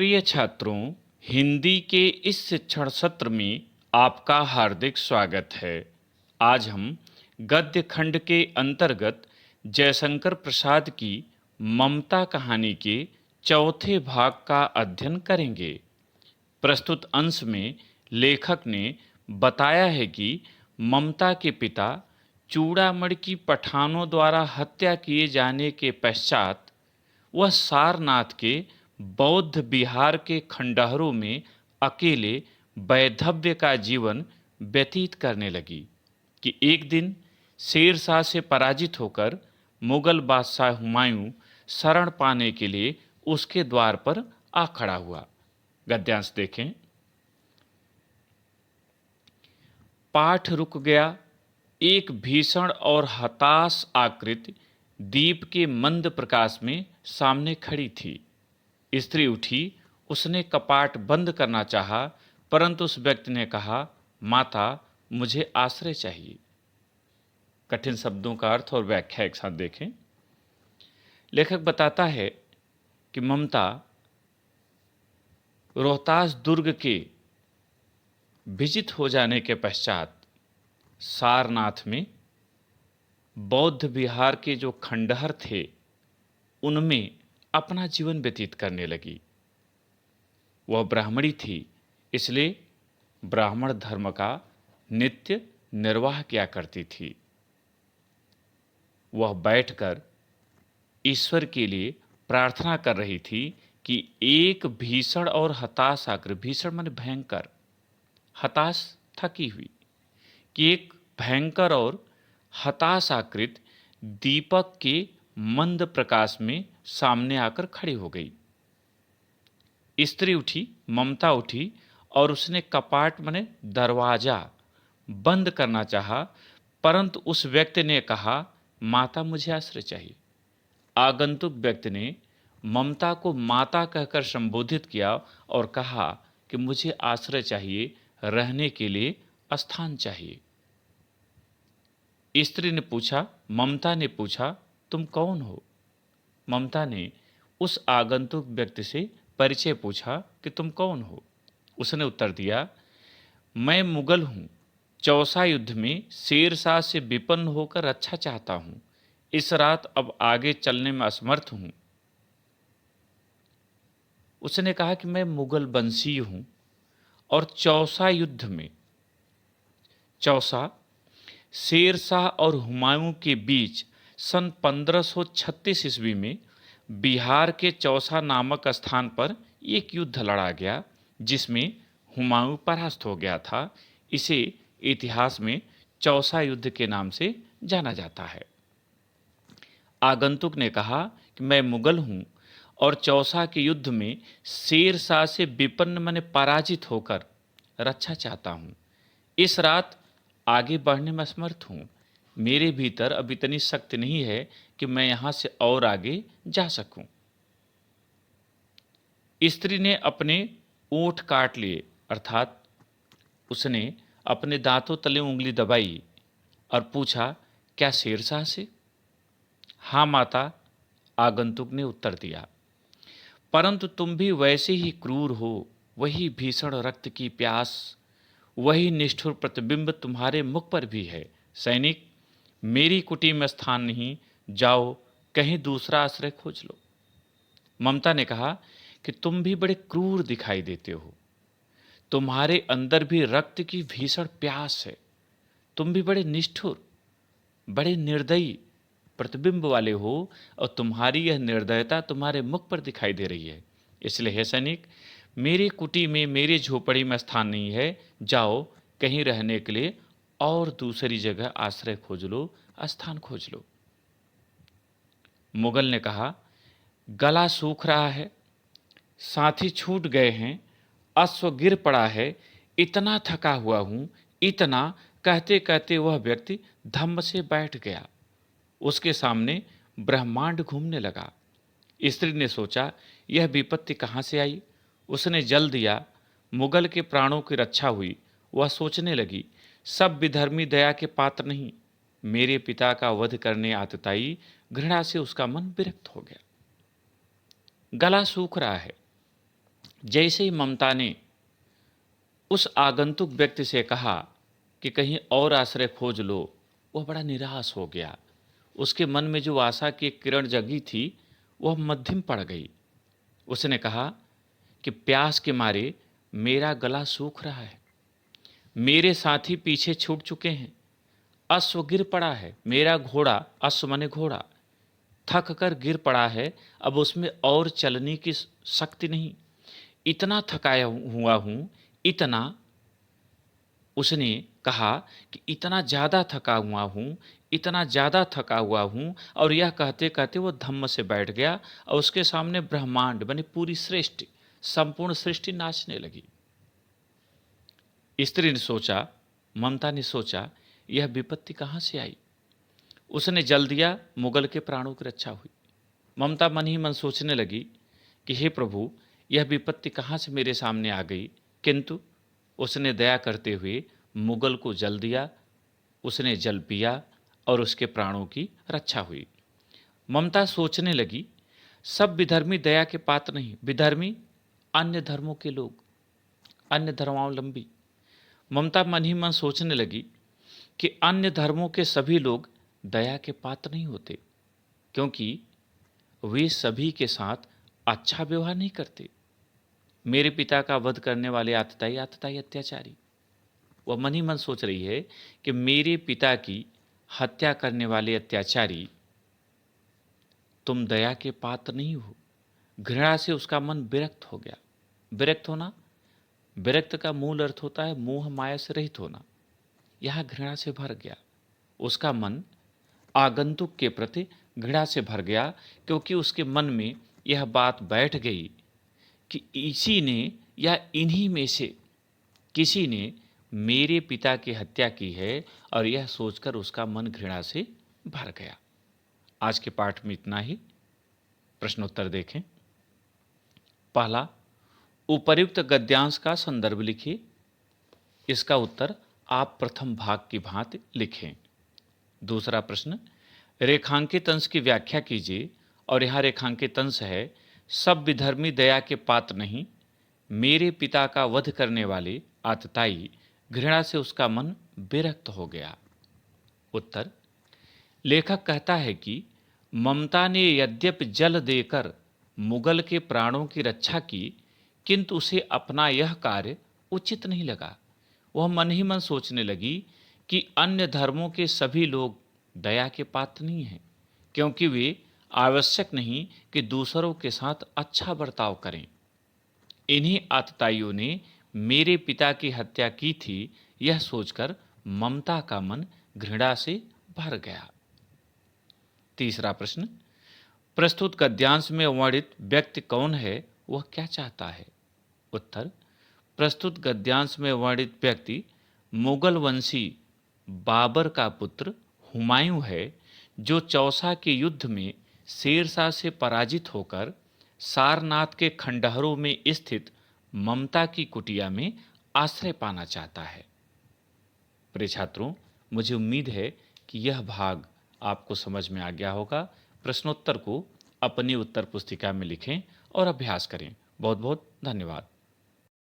प्रिय छात्रों, हिंदी के इस शिक्षण सत्र में आपका हार्दिक स्वागत है। आज हम गद्य खंड के अंतर्गत जयशंकर प्रसाद की ममता कहानी के चौथे भाग का अध्ययन करेंगे। प्रस्तुत अंश में लेखक ने बताया है कि ममता के पिता चूड़ामणि की पठानों द्वारा हत्या किए जाने के पश्चात वह सारनाथ के बौद्ध विहार के खंडहरों में अकेले वैधव्य का जीवन व्यतीत करने लगी कि एक दिन शेरशाह से पराजित होकर मुगल बादशाह हुमायूं शरण पाने के लिए उसके द्वार पर आ खड़ा हुआ। गद्यांश देखें। पाठ रुक गया। एक भीषण और हताश आकृति दीप के मंद प्रकाश में सामने खड़ी थी। स्त्री उठी, उसने कपाट बंद करना चाहा, परंतु उस व्यक्ति ने कहा, माता, मुझे आश्रय चाहिए। कठिन शब्दों का अर्थ और व्याख्या एक साथ देखें। लेखक बताता है कि ममता रोहतास दुर्ग के विजित हो जाने के पश्चात सारनाथ में बौद्ध विहार के जो खंडहर थे उनमें अपना जीवन व्यतीत करने लगी। वह ब्राह्मणी थी, इसलिए ब्राह्मण धर्म का नित्य निर्वाह किया करती थी। वह बैठकर ईश्वर के लिए प्रार्थना कर रही थी कि एक भीषण और हताश आकर, भीषण माने भयंकर, हताश थकी हुई, कि एक भयंकर और हताश आकृति दीपक के मंद प्रकाश में सामने आकर खड़ी हो गई। स्त्री उठी, ममता उठी और उसने कपाट माने दरवाजा बंद करना चाहा, परंतु उस व्यक्ति ने कहा, माता, मुझे आश्रय चाहिए। आगंतुक व्यक्ति ने ममता को माता कहकर संबोधित किया और कहा कि मुझे आश्रय चाहिए, रहने के लिए स्थान चाहिए। स्त्री ने पूछा, ममता ने पूछा, तुम कौन हो? ममता ने उस आगंतुक व्यक्ति से परिचय पूछा कि तुम कौन हो? उसने उत्तर दिया, मैं मुगल हूं, चौसा युद्ध में शेरशाह से विपन्न होकर रक्षा चाहता हूं। इस रात अब आगे चलने में असमर्थ हूं। उसने कहा कि मैं मुगल वंशीय हूं और चौसा युद्ध में, चौसा शेरशाह और हुमायूं के बीच सन 1536 ईस्वी में बिहार के चौसा नामक स्थान पर एक युद्ध लड़ा गया जिसमें हुमायूं परास्त हो गया था। इसे इतिहास में चौसा युद्ध के नाम से जाना जाता है। आगंतुक ने कहा कि मैं मुगल हूं और चौसा के युद्ध में शेरशाह से विपन्न माने पराजित होकर रक्षा चाहता हूं। इस रात आगे बढ़ने में असमर्थ हूं। मेरे भीतर अब इतनी शक्ति नहीं है कि मैं यहां से और आगे जा सकूं। स्त्री ने अपने ओंठ काट लिए, अर्थात उसने अपने दांतों तले उंगली दबाई और पूछा, क्या शेरशाह से? हाँ माता, आगंतुक ने उत्तर दिया, परंतु तुम भी वैसे ही क्रूर हो। वही भीषण रक्त की प्यास, वही निष्ठुर प्रतिबिंब तुम्हारे मुख पर भी है। सैनिक, मेरी कुटी में स्थान नहीं, जाओ कहीं दूसरा आश्रय खोज लो। ममता ने कहा कि तुम भी बड़े क्रूर दिखाई देते हो। तुम्हारे अंदर भी रक्त की भीषण प्यास है। तुम भी बड़े निष्ठुर, बड़े निर्दयी प्रतिबिंब वाले हो और तुम्हारी यह निर्दयता तुम्हारे मुख पर दिखाई दे रही है। इसलिए हे सैनिक, मेरी कुटी में, मेरी झोपड़ी में स्थान नहीं है। जाओ कहीं रहने के लिए और दूसरी जगह आश्रय खोज लो, स्थान खोज लो। मुगल ने कहा, गला सूख रहा है, साथी छूट गए हैं, अश्व गिर पड़ा है, इतना थका हुआ हूं, इतना कहते कहते वह व्यक्ति धम्म से बैठ गया। उसके सामने ब्रह्मांड घूमने लगा। स्त्री ने सोचा, यह विपत्ति कहाँ से आई? उसने जल दिया, मुगल के प्राणों की रक्षा हुई। वह सोचने लगी, सब विधर्मी दया के पात्र नहीं। मेरे पिता का वध करने आतताई घृणा से उसका मन विरक्त हो गया। गला सूख रहा है, जैसे ही ममता ने उस आगंतुक व्यक्ति से कहा कि कहीं और आश्रय खोज लो, वह बड़ा निराश हो गया। उसके मन में जो आशा की एक किरण जगी थी, वह मध्यम पड़ गई। उसने कहा कि प्यास के मारे मेरा गला सूख रहा है, मेरे साथी पीछे छूट चुके हैं, अश्व गिर पड़ा है, मेरा घोड़ा, अश्व माने घोड़ा, थक कर गिर पड़ा है, अब उसमें और चलने की शक्ति नहीं, इतना थकाया हुआ हूं, इतना। उसने कहा कि इतना ज़्यादा थका हुआ हूँ, इतना ज़्यादा थका हुआ हूँ। और यह कहते कहते वो धम्म से बैठ गया और उसके सामने ब्रह्मांड बने पूरी सृष्टि, संपूर्ण सृष्टि नाचने लगी। स्त्री ने सोचा, ममता ने सोचा, यह विपत्ति कहाँ से आई। उसने जल दिया, मुगल के प्राणों की रक्षा हुई। ममता मन ही मन सोचने लगी कि हे प्रभु, यह विपत्ति कहाँ से मेरे सामने आ गई। किंतु उसने दया करते हुए मुगल को जल दिया, उसने जल पिया और उसके प्राणों की रक्षा हुई। ममता सोचने लगी, सब विधर्मी दया के पात्र नहीं, विधर्मी अन्य धर्मों के लोग, अन्य धर्मावलंबी। ममता मन ही मन सोचने लगी कि अन्य धर्मों के सभी लोग दया के पात्र नहीं होते, क्योंकि वे सभी के साथ अच्छा व्यवहार नहीं करते। मेरे पिता का वध करने वाले आतताई आतताई अत्याचारी। वह मन ही मन सोच रही है कि मेरे पिता की हत्या करने वाले अत्याचारी, तुम दया के पात्र नहीं हो। घृणा से उसका मन विरक्त हो गया। विरक्त होना, विरक्त का मूल अर्थ होता है मोह माया से रहित होना। यह घृणा से भर गया। उसका मन आगंतुक के प्रति घृणा से भर गया, क्योंकि उसके मन में यह बात बैठ गई कि इसी ने या इन्हीं में से किसी ने मेरे पिता की हत्या की है, और यह सोचकर उसका मन घृणा से भर गया। आज के पाठ में इतना ही। प्रश्नोत्तर देखें। पहला, उपर्युक्त गद्यांश का संदर्भ लिखिए। इसका उत्तर आप प्रथम भाग की भांति लिखें। दूसरा प्रश्न, रेखांकित अंश की व्याख्या कीजिए। और यहां रेखांकित अंश है, सब विधर्मी दया के पात्र नहीं, मेरे पिता का वध करने वाले आतताई, घृणा से उसका मन विरक्त हो गया। उत्तर, लेखक कहता है कि ममता ने यद्यपि जल देकर मुगल के प्राणों की रक्षा की, किंतु उसे अपना यह कार्य उचित नहीं लगा। वह मन ही मन सोचने लगी कि अन्य धर्मों के सभी लोग दया के पात्र नहीं हैं, क्योंकि वे आवश्यक नहीं कि दूसरों के साथ अच्छा बर्ताव करें। इन्हीं आतताइयों ने मेरे पिता की हत्या की थी, यह सोचकर ममता का मन घृणा से भर गया। तीसरा प्रश्न, प्रस्तुत गद्यांश में वर्णित व्यक्ति कौन है, वह क्या चाहता है। उत्तर, प्रस्तुत गद्यांश में वर्णित व्यक्ति मुगल वंशी बाबर का पुत्र हुमायूं है, जो चौसा के युद्ध में शेरशाह से पराजित होकर सारनाथ के खंडहरों में स्थित ममता की कुटिया में आश्रय पाना चाहता है। प्रिय छात्रों, मुझे उम्मीद है कि यह भाग आपको समझ में आ गया होगा। प्रश्नोत्तर को अपनी उत्तर पुस्तिका में लिखें और अभ्यास करें। बहुत बहुत धन्यवाद।